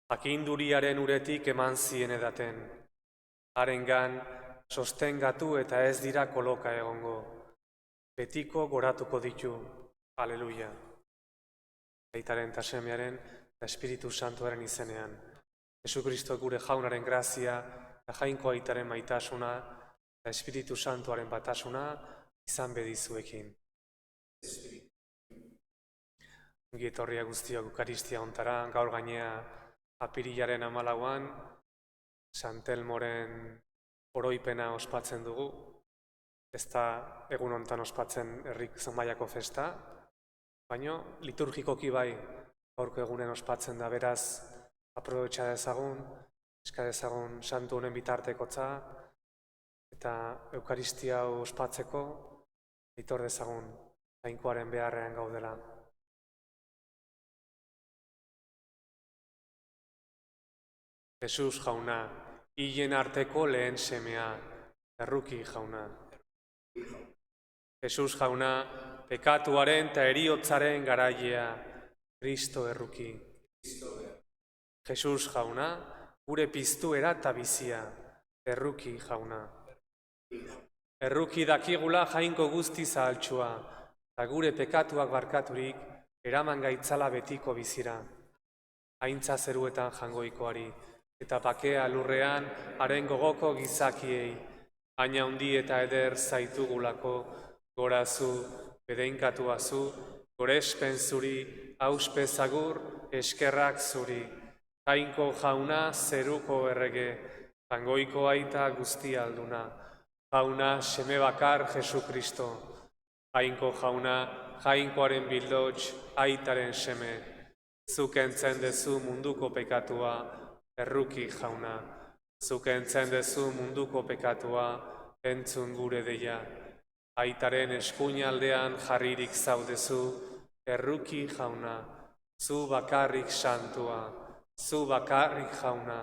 Jakinduriaren uretik eman zien edaten. Harengan sostengatu eta ez dira koloka egongo. Betiko goratuko ditu. Aleluia. Aitaren eta Semearen eta Espiritu Santuaren izenean. Jesukristo gure jaunaren grazia, eta jainko aitaren maitasuna, eta Espiritu Santuaren batasuna izan bedizuekin. Ongi etorria guztiok Eukaristia hontara, gaur gainea apirilaren 14an, Santelmoren oroipena ospatzen dugu. Ez da egun hontan ospatzen herrik zonbaiako festa, baina liturgikoki bai gaurko egunen ospatzen da, beraz aprobetxa dezagun, eska dezagun santu honen bitartekotza, eta Eukaristia hau ospatzeko aitor dezagun jainkoaren beharrean gaudela. Jesus jauna, hilen arteko lehen semea, erruki jauna. Jesus jauna, pekatuaren eta heriotzaren garailea, Kristo erruki. Jesus jauna, gure piztuera eta bizia, erruki jauna. Erruki dakigula jainko guzti zahaltsua, eta gure pekatuak barkaturik eraman gaitzala betiko bizira. Haintza zeruetan jangoikoari, eta bakea lurrean haren gogoko gizakiei, baina handi eta eder zaitugulako, gorazu, bedeinkatuazu, gorespen zuri, auspezagur, eskerrak zuri, jainko jauna zeruko errege, jangoiko aita guzti alduna, jauna seme bakar Jesukristo, jainko jauna, jainkoaren bildots, aitaren seme, zuk entzen dezu munduko pekatua, erruki jauna, zuk entzen dezu munduko pekatua, entzun gure deia. Aitaren eskuinaldean jarririk zaudezu, erruki jauna, zu bakarrik santua, zu bakarrik jauna,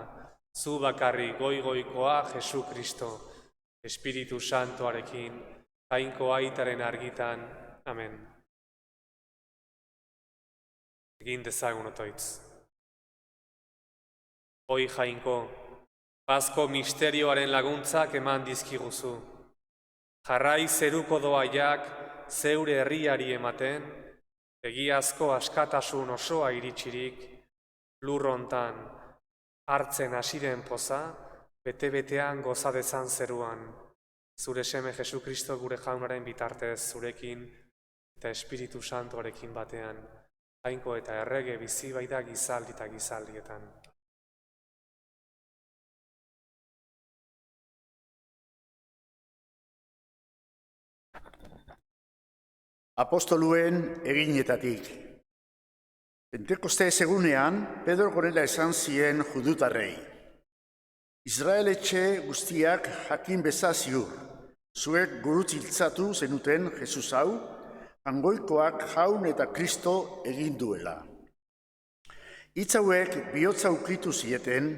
zu bakarrik goigoikoa Jesukristo, Espiritu Santuarekin, jainko aitaren argitan. Amen. Egin dezagun otoitz. Hoi jainko, Pasko misterioaren laguntzak eman dizkiguzu. Jarrai zeruko doaiak zeure herriari ematen, egiazko askatasun osoa iritsirik, lurrontan hartzen hasiren poza, bete-betean gozadezan zeruan. Zure seme Jesukristo gure jaunaren bitartez zurekin eta Espiritu Santuarekin batean, jainko eta errege bizi baita gizaldi eta gizaldietan. Apostoluen eginetatik. Pentekoste egunean, Pedro gorela esan zien judutarrei. Israel etxe guztiak jakin bezaziur, zuek gurutziltzatu zenuten Jesus hau, hangoikoak jaun eta Kristo egin duela. Hitz hauek bihotza ukitu zieten,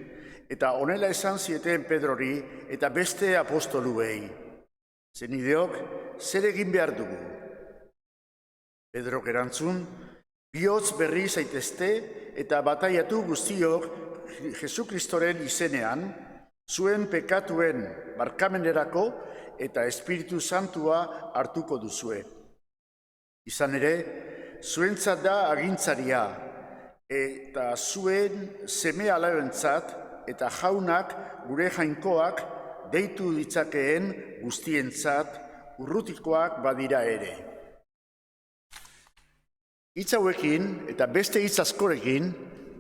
eta honela esan zieten Pedrori eta beste apostoluei. Zenideok, zer egin behar dugu? Pedrok erantzun, bihotz berri zaitezte eta bataiatu guztiok Jesukristoren izenean, zuen pekatuen barkamenerako eta Espiritu Santua hartuko duzue. Izan ere, zuentzat da agintzaria, eta zuen seme alabentzat eta jaunak gure jainkoak deitu ditzakeen guztientzat urrutikoak badira ere. Hitz hauekin eta beste hitz askorekin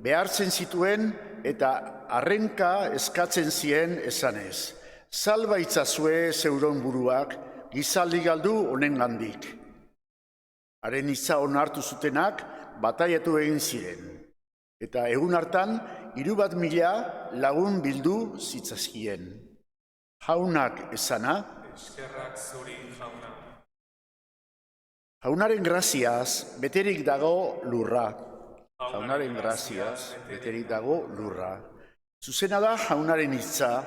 behartzen zituen eta harrenka eskatzen zien esanez. Salba itzazue zeuron buruak gizaldi galdu honengandik. Haren hitza onartu zutenak bataiatu egin ziren. Eta egun hartan 3,000 lagun bildu zitzazkien. Jaunak esana, Eskerrak zuri jauna. jaunaren graziaz beterik dago lurra. Jaunaren graziaz beterik dago lurra. Zuzena da jaunaren hitza,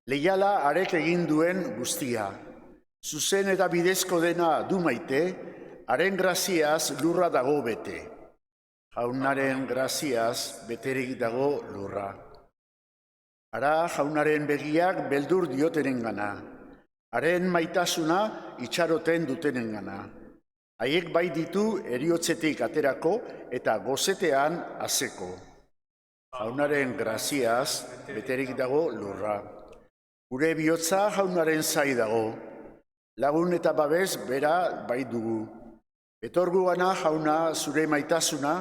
leiala harek egin duen guztia. Zuzen eta bidezko dena du maite, haren graziaz lurra dago bete. Jaunaren graziaz beterik dago lurra. Ara jaunaren begiak beldur diotenengana, haren maitasuna itxaroten dutenengana. Haiek bai ditu eriotzetik aterako eta gozetean azeko. Jaunaren graziaz beterik dago lurra. Gure bihotza jaunaren zai dago, lagun eta babes bera bai dugu. Etorgu gana jauna zure maitasuna,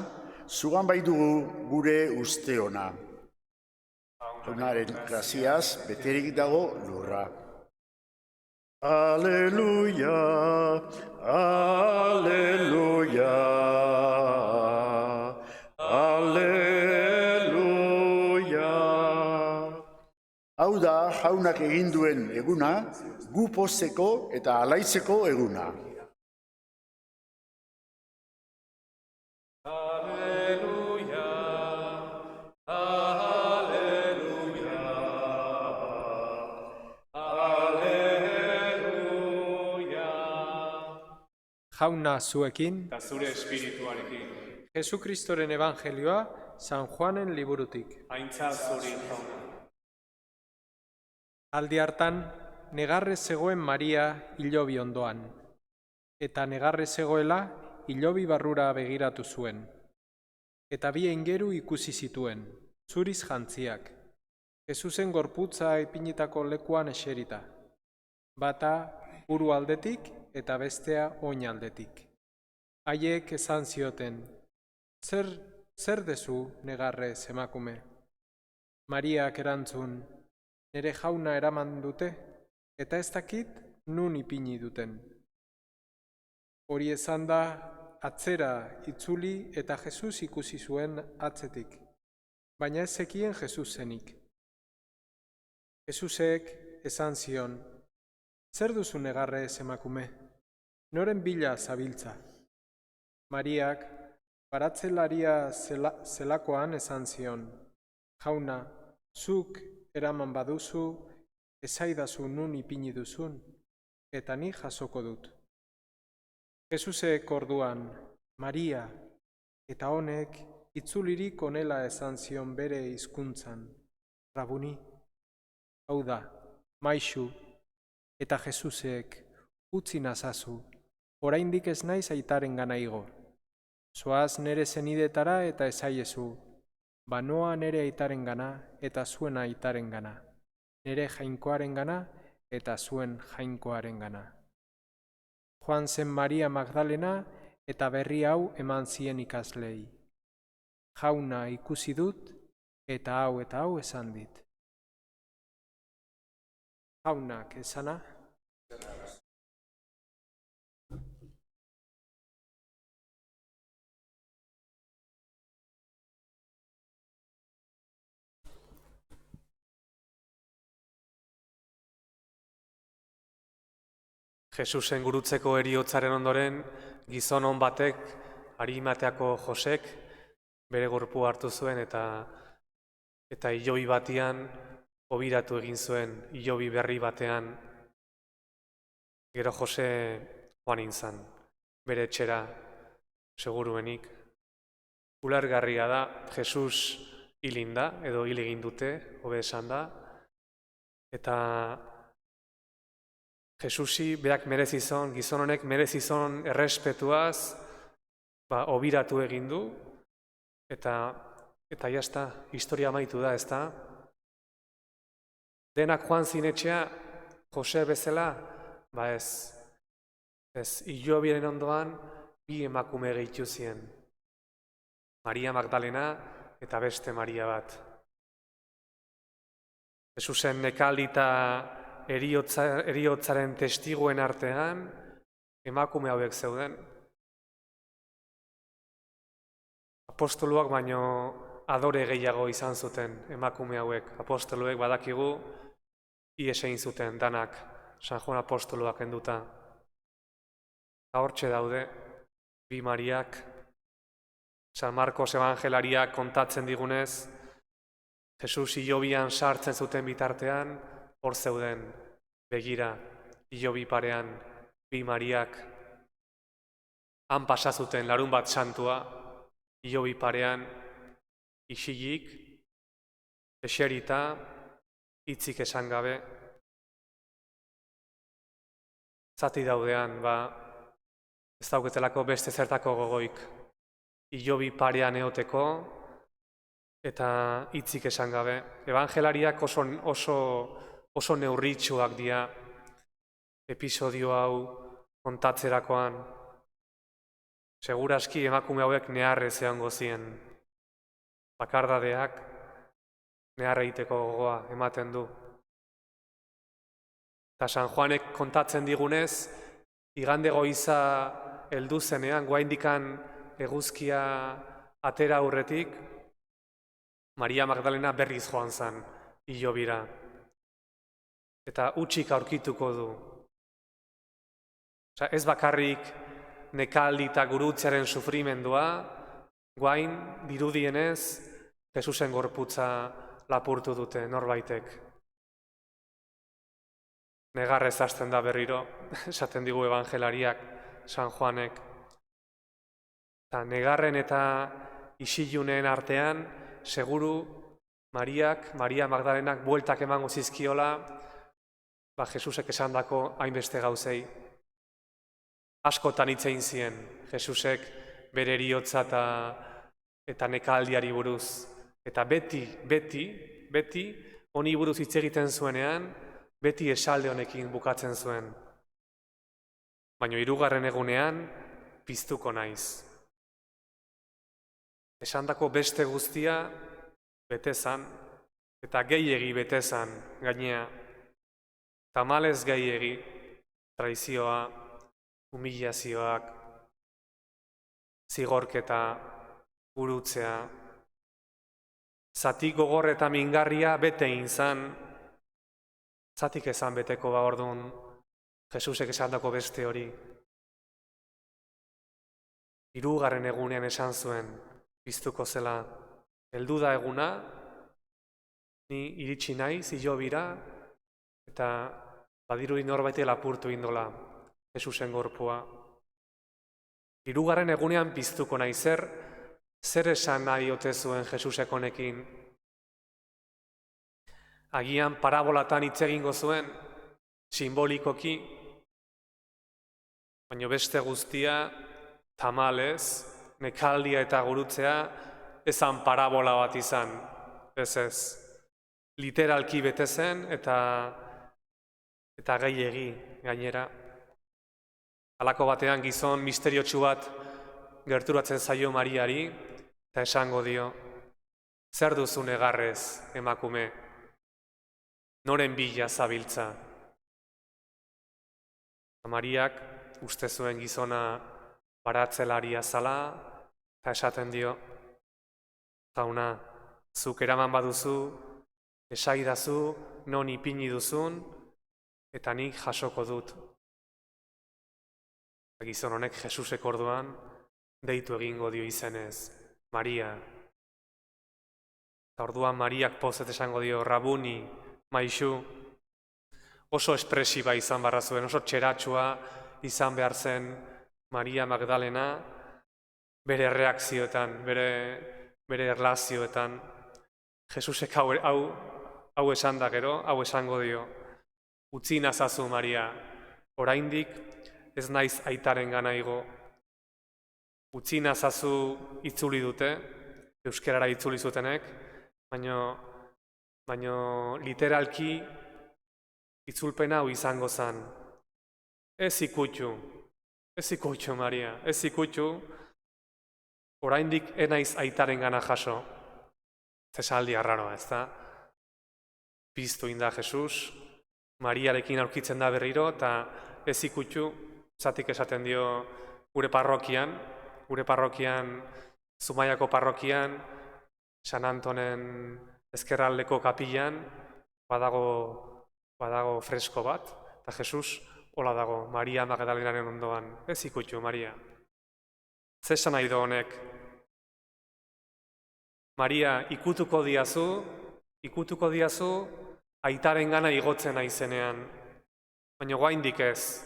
zugan bai dugu gure uste ona. Jaunaren graziaz beterik dago lurra. Aleluia, aleluia, aleluia. Hau da jaunak egin duen eguna, gu pozteko eta alaitzeko eguna. Jauna zuekin, Eta zure espirituarekin. Jesukristoren evangelioa San Juanen liburutik. Aintza zuri jauna. Aldi hartan, negarrez zegoen Maria hilobi ondoan, eta negarrez zegoela hilobi barrura begiratu zuen. Eta bi aingeru ikusi zituen, zuriz jantziak, Jesusen gorputza ipinitako lekuan eserita, bata buru aldetik eta bestea oin aldetik. Haiek esan zioten, zer dezu negarrez emakume? Mariak erantzun, nere jauna eraman dute, eta ez dakit nun ipini duten. Hori esan da, atzera itzuli eta Jesus ikusi zuen atzetik, baina ez zekien Jesus zenik. Jesusek esan zion, zer duzu negarrez emakume? Noren bila zabiltza? Mariak, baratzelaria zelakoan esan zion, jauna, zuk eraman baduzu, esaidazu nun ipini duzun, eta ni jasoko dut. Jesusek orduan, Maria, eta honek itzulirik onela esan zion bere hizkuntzan, Rabuni, hau da, Maixu, eta Jesusek utzi nazazu, oraindik ez naiz aitaren gana igo. Zoaz nere zenidetara eta esaiezu, banoa nere aitaren gana eta zuen aitaren gana, nere jainkoaren gana eta zuen jainkoaren gana. Joan zen Maria Magdalena eta berri hau eman zien ikaslei. Jauna ikusi dut eta hau esan dit. Jaunak esana, Jesusen gurutzeko heriotzaren ondoren, gizon on batek, Arimateako Josek, bere gorpua hartu zuen eta hilobi batian hobiratu egin zuen, hilobi berri batean. Gero Jose joan intzan, bere etxera, seguruenik. Ulergarria da, Jesus hilinda, edo hil egin dute, hobe esan da, eta Jesusi berak merezizon, gizon honek merezizon errespetuaz, hobiratu egin du, eta jazta, historia amaitu da, ezta? Denak joan zinetxea, Jose bezala, ez hilobiren ondoan, bi emakume gehitu zien. Maria Magdalena eta beste Maria bat. Jesusen nekalita heriotzaren testiguen artean, emakume hauek zeuden. Apostoluak baino adore gehiago izan zuten emakume hauek. Apostoluek badakigu ihes egin zuten danak San Juan apostoluak kenduta. Hortxe daude, bi Mariak, San Markos evangelariak kontatzen digunez, Jesus hilobian sartzen zuten bitartean, hor zeuden, begira, hilobi parean, bi Mariak, han pasa zuten larun bat santua, hilobi parean, isilik, eserita, hitzik esan gabe, zati daudean, ez dauketelako beste zertako gogoik, hilobi parean eoteko, eta hitzik esan gabe. Evangelariak oso neurritsuak dira episodio hau kontatzerakoan. Seguraski emakume hauek neharrez egongo zien. Bakardadeak neharra egiteko gogoa ematen du. Eta San Juanek kontatzen digunez, igande goiza heldu zenean, oraindikan eguzkia atera aurretik, Maria Magdalena berriz joan zen hilobira. Eta hutsik aurkituko du. Ez bakarrik nekaldi eta gurutzearen sufrimendua, guain dirudienez Jesusen gorputza lapurtu dute norbaitek. Negarrez hasten da berriro, esaten digu evangelariak, San Juanek. Eta negarren eta isilunen artean, seguru Maria Magdalenak bueltak emango zizkiola, Jesusek esandako hainbeste gauzei. Askotan hitz egin zien, Jesusek bere heriotza eta nekaldiari buruz. Eta beti, honi buruz hitz egiten zuenean, beti esalde honekin bukatzen zuen. Baina hirugarren egunean, piztuko naiz. Esandako beste guztia betezan, eta gehiegi betezan gainea. Tamalez gehiegi, traizioa, humilazioak, zigorketa, gurutzea. Zati gogor eta mingarria bete izan, zatik ezan beteko orduan Jesusek esandako beste hori. Hirugarren egunean esan zuen, piztuko zela, heldu da eguna, ni iritsi naiz hilobira, eta badirudi norbaitek lapurtu indola Jesusen gorpua. Hirugarren egunean piztuko naiz, zer esan nahi ote zuen Jesusek honekin? Agian parabolatan hitz egingo zuen, simbolikoki, baina beste guztia, tamalez, nekaldia eta gurutzea, ezan parabola bat izan, ez. Literalki bete zen eta gehiegi gainera. Halako batean gizon misteriotsu bat gerturatzen zaio Mariari, eta esango dio, zer duzu negarrez, emakume, noren bila zabiltza. Mariak uste zuen gizona baratzelaria zala, eta esaten dio, jauna, zuk eraman baduzu, esaidazu, non ipini duzun, eta nik jasoko dut. Gizon honek Jesusek orduan, deitu egingo dio izenez, Maria. Eta orduan Mariak pozet esango dio, Rabuni, maixu, oso espresiba izan barra zuen, oso txeratsua izan behar zen Maria Magdalena, bere reakzioetan, bere erlazioetan. Jesusek hau esan da gero, hau esango dio, utzi nazazu Maria, oraindik ez naiz aitaren gana igo. Utzi nazazu itzuli dute, euskerara itzuli zutenek, baina literalki itzulpena hau izango zen. Ez ikutxu Maria, ez ikutxu, oraindik ez naiz aitaren gana jaso. Zesaldi arraroa, ez da? Piztu inda Jesus, Mariarekin aurkitzen da berriro, eta ez ikutxu, zatik esaten dio gure parrokian, Zumaiako parrokian, San Antonen ezkerraldeko kapilan, badago fresko bat, eta Jesus hola dago, Maria Magdalenaren ondoan, ez ikutxu, Maria. Zesan nahi do honek? Maria, ikutuko diazu, aitaren gana igotzen aizenean, baina oraindik ez.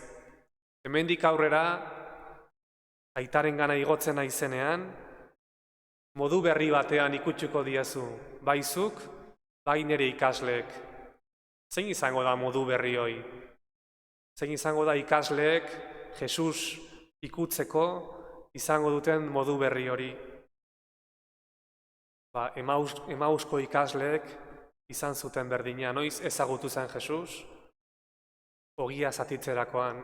Hemendik aurrera, aitaren gana igotzen aizenean, modu berri batean ikutsuko diazu, bai zuk, bai nire ikasleek. Zein izango da modu berri hoi? Zein izango da ikasleek Jesus ikutzeko izango duten modu berri hori? Emausko ikasleek izan zuten berdina, noiz ezagutu zen Jesus? Ogia zatitzerakoan.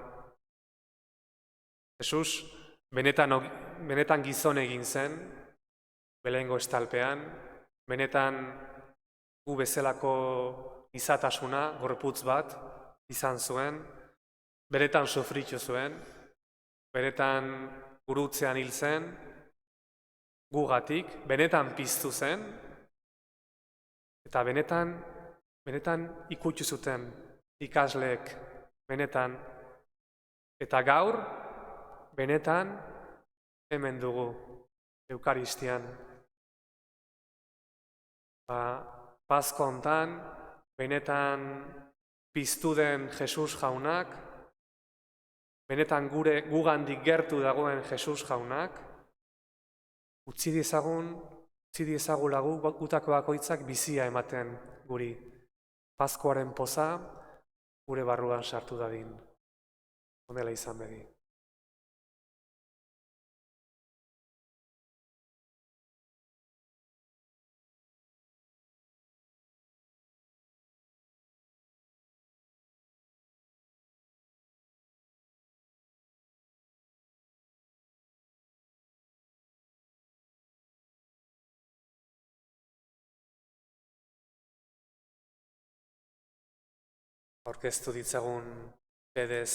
Jesus benetan gizon egin zen, belengo estalpean, benetan gu bezalako izatasuna, gorputz bat, izan zuen, benetan sofritu zuen, benetan gurutzean hil zen, gugatik, benetan piztu zen, eta benetan ikutsu zuten ikasleek, benetan, eta gaur, benetan hemen dugu, Eukaristian. Pasko hontan, benetan piztu den Jesus jaunak, benetan gugandik gertu dagoen Jesus jaunak, utzi diezagula gutako bakoitzak bizia ematen guri. Paskoaren poza gure barruan sartu dadin. Honela izan bedi. Aurkeztu ditzagun pedez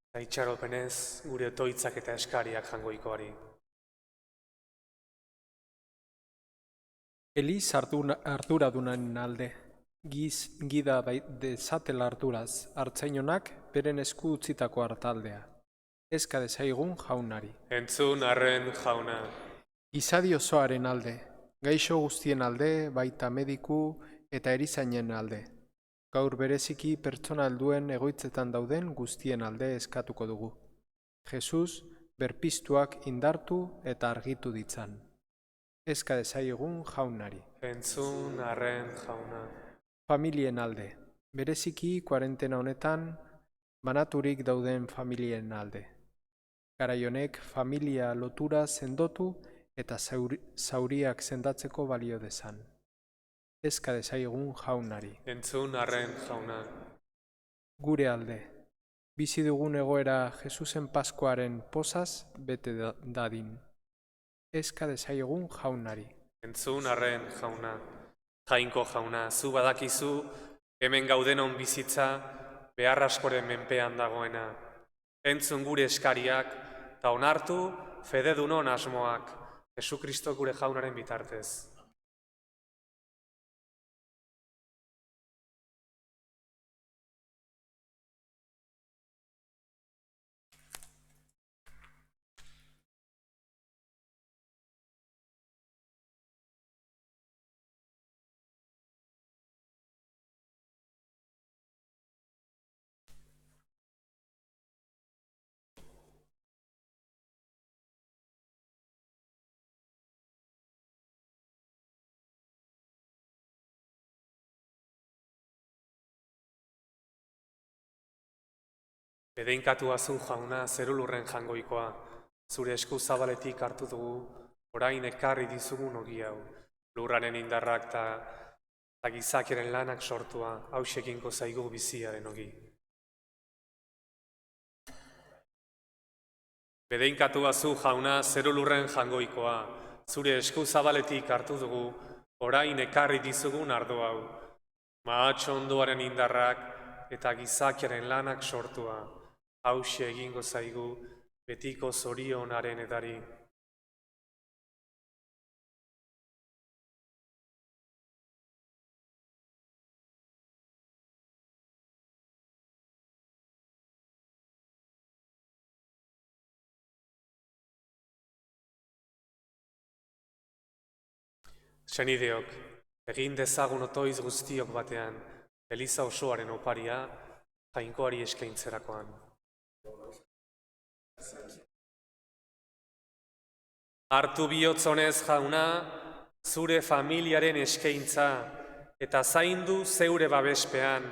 eta itxaropenez gure otoitzak eta eskariak jangoikoari. Eliz arduradunen alde, gida dezatela arduraz, hartzainonak beren esku utzitako hartaldea. Eska desaigun jaunari. Entzun arren jauna. Gizadi osoaren alde, gaixo guztien alde, baita mediku eta erizainen alde. Gaur bereziki pertsona helduen egoitzetan dauden guztien alde eskatuko dugu. Jesus berpiztuak indartu eta argitu ditzan. Eska desaigun jaunari. Entzun arren jauna. Familien alde, bereziki kuarentena honetan banaturik dauden familien alde. Garai honek familia lotura sendotu eta zauriak sendatzeko balio dezan. Eska desaigun jaunari. Entzun arren jauna. Gure alde, bizi dugun egoera Jesusen Paskoaren pozaz bete dadin. Eska desaigun jaunari. Entzun arren jauna. Jainko jauna, zu badakizu hemen gaudenon bizitza behar askoren menpean dagoena. Entzun gure eskariak eta onartu fededunon asmoak Jesukristo gure jaunaren bitartez. Bedeinkatua zu jauna zerulurren jangoikoa, zure esku zabaletik hartu dugu, orain ekarri dizugun ogi hau, lurraren indarrak eta gizakiaren lanak sortua, hausekinko zaigu biziaren ogi. Bedeinkatua zu jauna zerulurren jangoikoa, zure esku zabaletik hartu dugu, orain ekarri dizugun ardo hau, mahatxo ondoaren indarrak eta gizakiaren lanak sortua, hause egingo zaigu betiko zorionaren edari. Senideok, egin dezagun otoiz guztiok batean, Eliza osoaren oparia, jainkoari eskaintzerakoan. Hartu bihotzonez jauna, zure familiaren eskaintza, eta zaindu zeure babespean,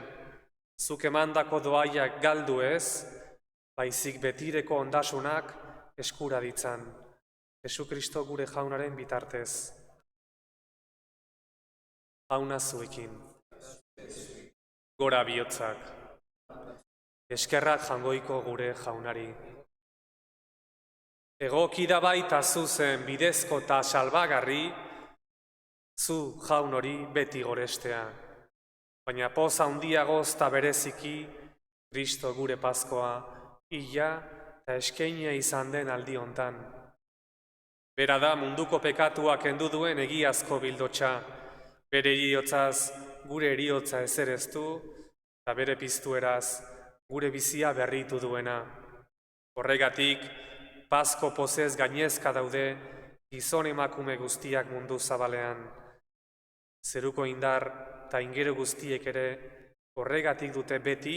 zuk emandako doaiak galdu ez, baizik betireko ondasunak eskura ditzan. Jesukristo gure jaunaren bitartez. Jauna zuekin. Gora bihotzak. Eskerrak jangoiko gure jaunari. Egoki da baita zuzen bidezko eta salbagarri, zu jaun hori beti gorestea. Baina poz handiagoz eta bereziki, Kristo gure Paskoa, hila eta eskeinia izan den aldi hontan. Bera da munduko pekatuak kendu duen egiazko bildotxa, bere heriotzaz gure heriotza ezereztu, eta bere piztueraz gure bizia berritu duena. Horregatik, Pasko pozez gainezka daude gizon emakume guztiak mundu zabalean. Zeruko indar eta ingero guztiek ere horregatik dute beti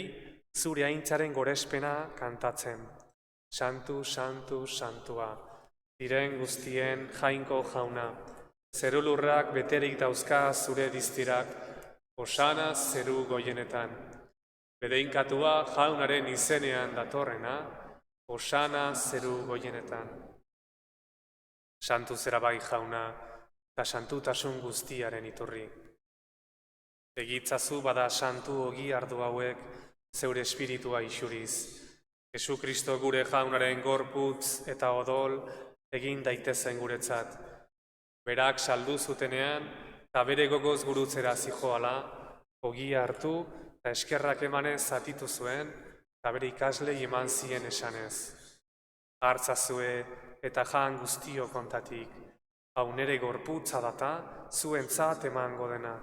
zure aintzaren gorespena kantatzen. Santu, santu, santua, diren guztien jainko jauna. Zerulurrak beterik dauzka zure diztirak, Hosana zeru goienetan. Bedeinkatua jaunaren izenean datorrena, Hosana zeru goienetan. Santu zera bai jauna, eta santutasun guztiaren iturri. Egitzazu bada santu ogi ardu hauek zeure espiritua isuriz. Jesukristo gure jaunaren gorputz eta odol egin daitezen guretzat. Berak saldu zutenean, eta bere gogoz gurutzera zijoala, ogia hartu eta eskerrak emanez zatitu zuen, eta bere ikaslei eman zien esanez. Hartzazue eta jan guztio kontatik, hau nere gorputza data, zuentzat emango dena.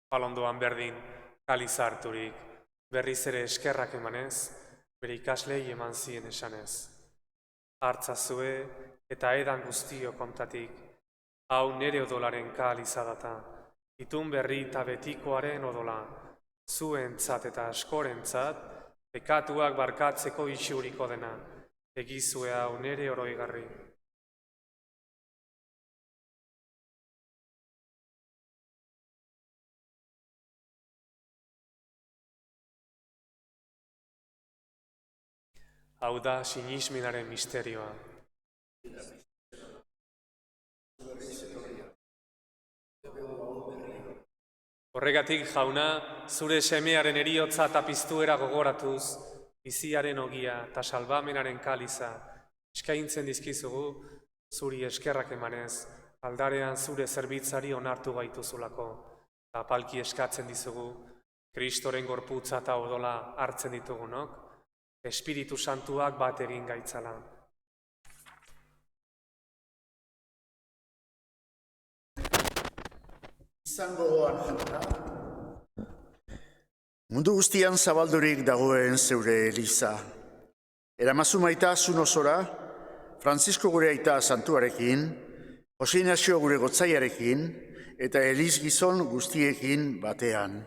Palondoan berdin, kaliz harturik, berriz ere eskerrak emanez, bere ikaslei eman zien esanez. Hartzazue eta edan guztio kontatik, hau nere odolaren kaliza data, itun berri eta betikoaren odola, zuentzat eta askorentzat, pekatuak barkatzeko isuriko dena, egizue hau nere oroigarri. Hau da sinismenaren misterioa. Horregatik jauna, zure semearen heriotza eta piztuera gogoratuz, biziaren ogia eta salbamenaren kaliza, eskaintzen dizkizugu, zuri eskerrak emanez, aldarean zure zerbitzari onartu gaituzulako, eta apalki eskatzen dizugu, Kristoren gorputza eta odola hartzen ditugunok, Espiritu Santuak bat egin gaitzala. Izango goan jauna, mundu guztian zabaldurik dagoen zeure eliza. Eramazu maita zun osora, Francisco gure aita santuarekin, Jose Ignacio gure gotzaiarekin, eta eliz gizon guztiekin batean.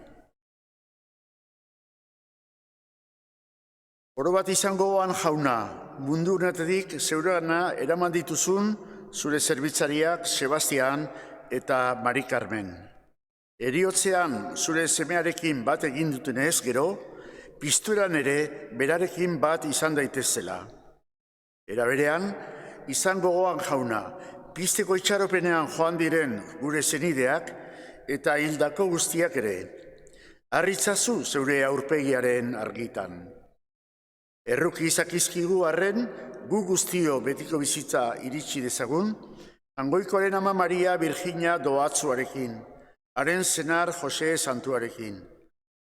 Oro bat izango goan jauna, mundu unetetik zeurana eraman dituzun zure zerbitzariak Sebastian eta Mari Carmen. Heriotzean zure semearekin bat egin dutenez gero, piztueran ere berarekin bat izan daitezela. Era berean, izango goan jauna, pizteko itxaropenean joan diren gure zenideak eta hildako guztiak ere. Harritzazu zeure aurpegiaren argitan. Erruki izakizkigu arren, gu guztio betiko bizitza iritsi dezagun, Angoikoaren ama Maria Virginia doatzuarekin, haren senar Jose santuarekin,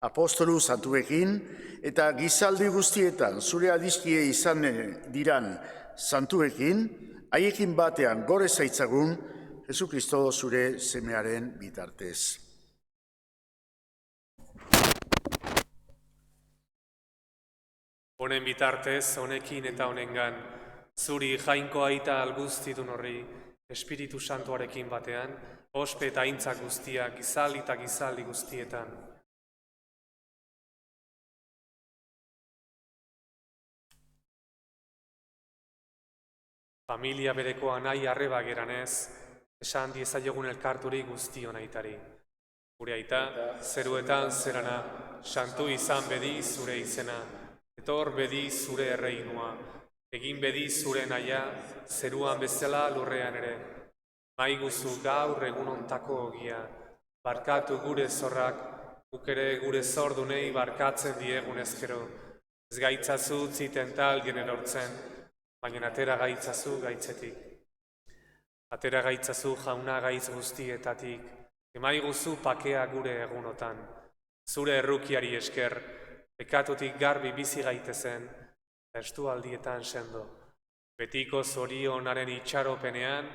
apostolu santuekin, eta gizaldi guztietan zure adizkie izan diran santuekin, haiekin batean gore zaitzagun, Jesukristo zure semearen bitartez. Honen bitartez, honekin eta honengan, zuri jainko aita alguztidun horri, Espiritu Santuarekin batean, ospe eta aintzak guztiak, gizaldi eta gizaldi guztietan. Familia bereko anai arreba geranez, esan diezaiogun elkarturik guztion aitari. Gure aita, zeruetan zerana, santu izan bedi zure izena, etor bedi zure erreinua, egin bedi zure naia, zeruan bezala lurrean ere. Maiguzu gaur egun ontako ogia, barkatu gure zorrak, guk ere gure zordunei barkatzen diegun ezkero. Ez gaitzazu utzi tentaldien erortzen, baina atera gaitzazu gaitzetik. Atera gaitzazu jauna gaitz guztietatik, emaiguzu pakea gure egunotan. Zure errukiari esker, pekatutik garbi bizi gaitezen, estualdietan sendo. Betiko zorionaren itxaropenean,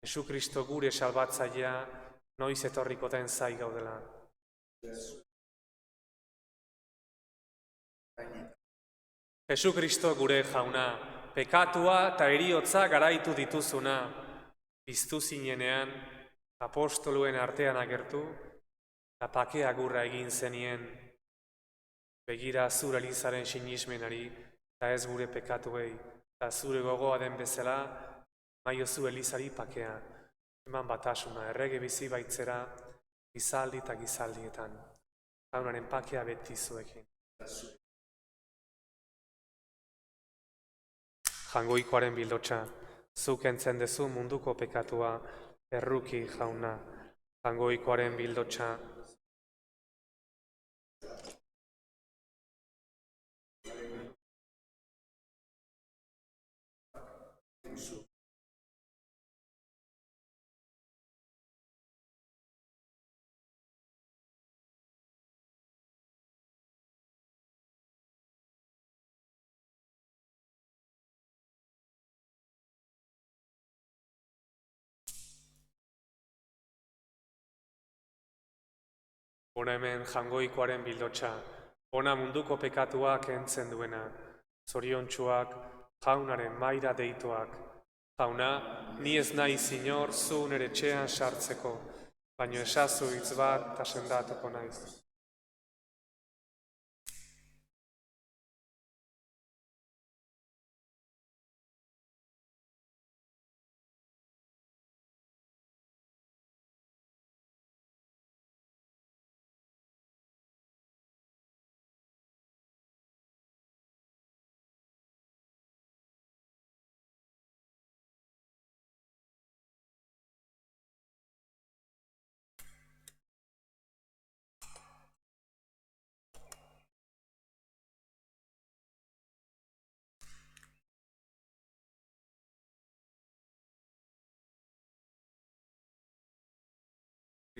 Jesu Kristo gure salbatzailea, noiz etorrikoten zai gaudela. Jesu Kristo gure jauna, pekatua eta heriotza garaitu dituzuna, piztu zinenean, apostoluen artean agertu, eta pake agurra egin zenien, begira zure Elizaren sinismenari, eta ez gure pekatuei, eta zure gogoa den bezala, maiozu Elizari pakea, eman batasuna, errege bizi baitzera, gizaldi eta gizaldietan, jaunaren pakea beti zuekin. Jangoikoaren bildotxa, zuk entzen dezu munduko pekatua, erruki jauna. Jangoikoaren bildotxa. Hona hemen jangoikoaren bildotxa, hona munduko pekatuak entzen duena, zoriontsuak, jaunaren maira deituak. Jauna, ni ez nahi zinor zu nere etxean sartzeko, baino esazu hitz bat eta sendatuko naiz.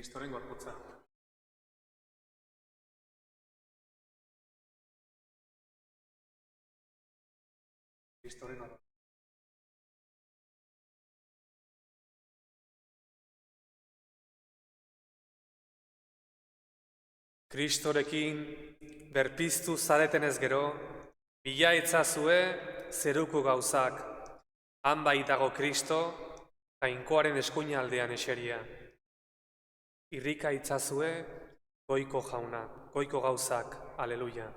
Kristoren gorputza. Kristoren gorputza. Kristorekin berpiztu zaretenez gero, bila itzazue zeruko gauzak, han baitago Kristo, jainkoaren eskuinaldean eseria. Irrika itzazue goiko jauna, goiko gauzak, aleluia.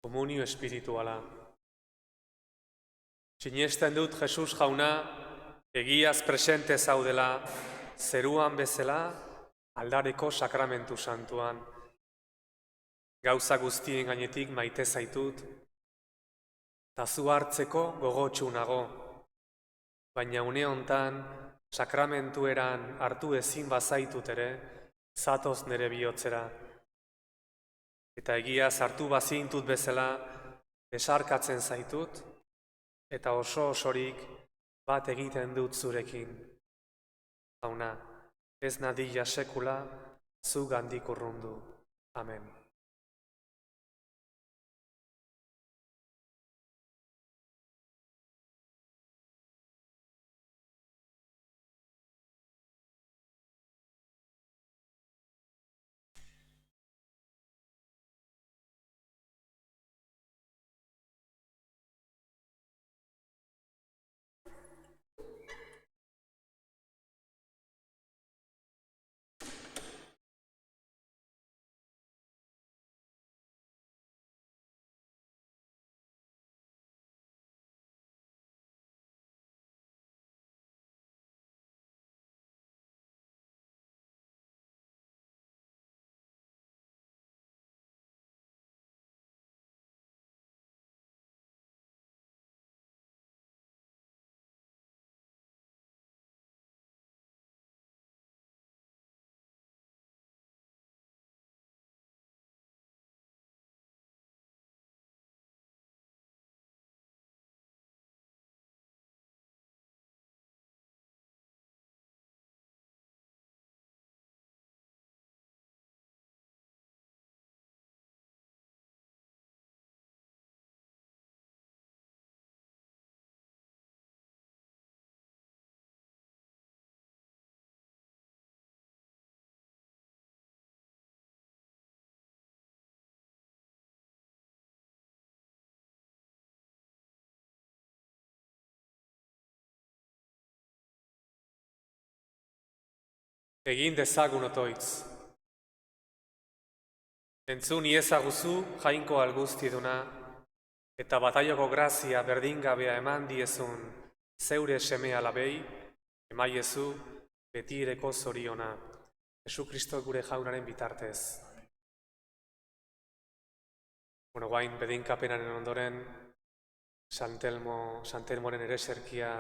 Komunio espirituala. Sinesten dut Jesus jauna, egiaz presente zaudela, zeruan bezala, aldareko sakramentu santuan. Gauza guztien gainetik maite zaitut, eta zu hartzeko gogotsu nago. Baina une hontan, sakramentu eran hartu ezin bazaitut ere, zatoz nere bihotzera. Eta egiaz hartu bazintut bezala, besarkatzen zaitut, eta oso osorik bat egiten dut zurekin. Jauna, ez nadila sekula, zu gandik urrundu. Amen. Egin dezagun otoitz. Entzun iezaguzu jainko alguztiduna, eta bataioko grazia berdingabea eman diezun zeure seme alabei, emaiezu betireko zoriona, Jesu Kristo gure jaunaren bitartez. Guain bedinkapenaren ondoren, Santelmoren ere serkia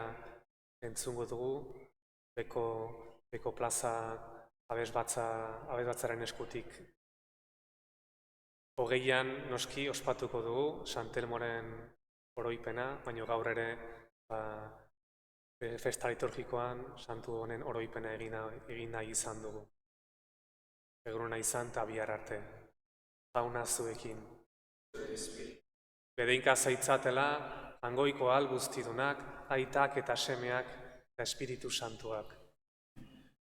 entzungo dugu, beko plaza abesbatzaren eskutik. Hogeian noski ospatuko dugu Santelmoren oroipena, baina gaur ere festa liturgikoan santu honen oroipena egin nahi izan dugu. Eguruna izan eta bihar arte. Jauna zuekin. Bedeinka zaitzatela, hangoiko alguztidunak, aitak eta semeak eta Espiritu Santuak.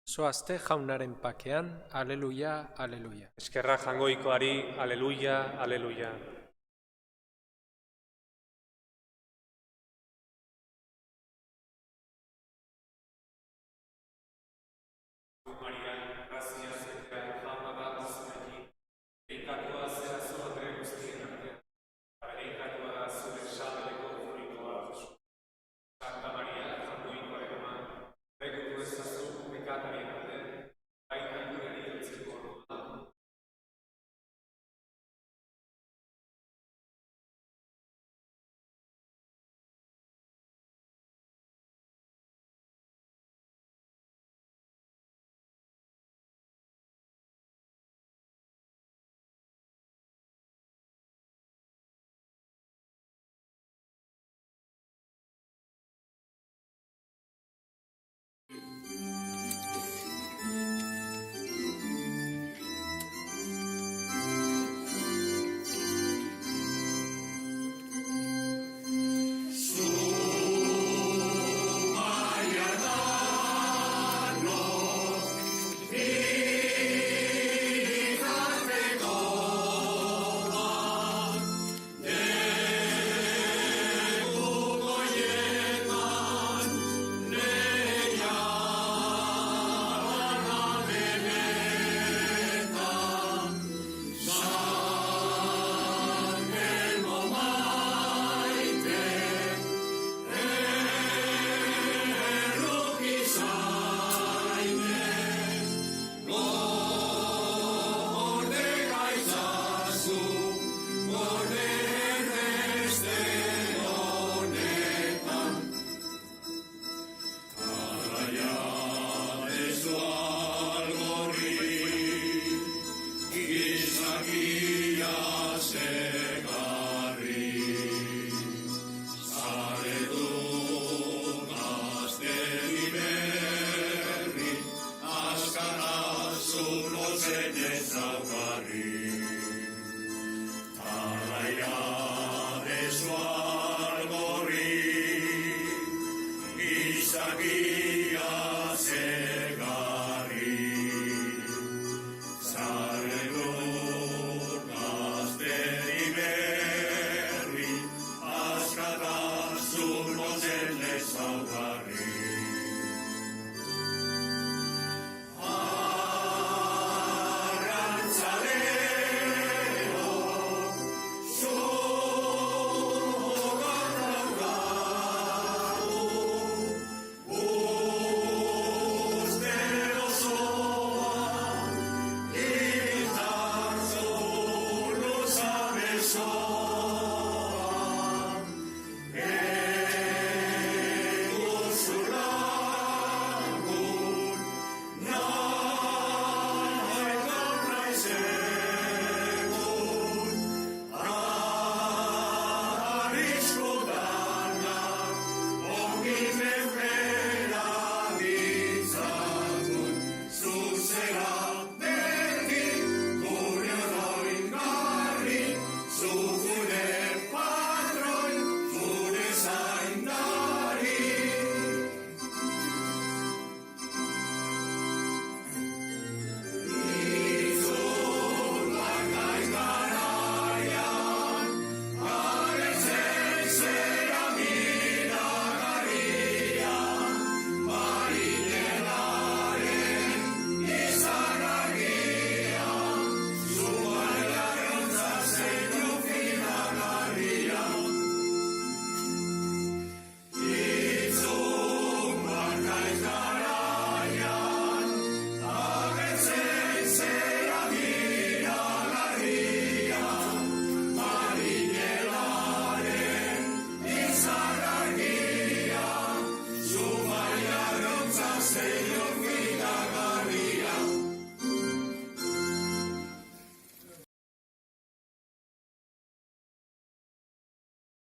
Zoazte jaunaren pakean, aleluia, aleluia. Eskerra jangoikoari, aleluia, aleluia. So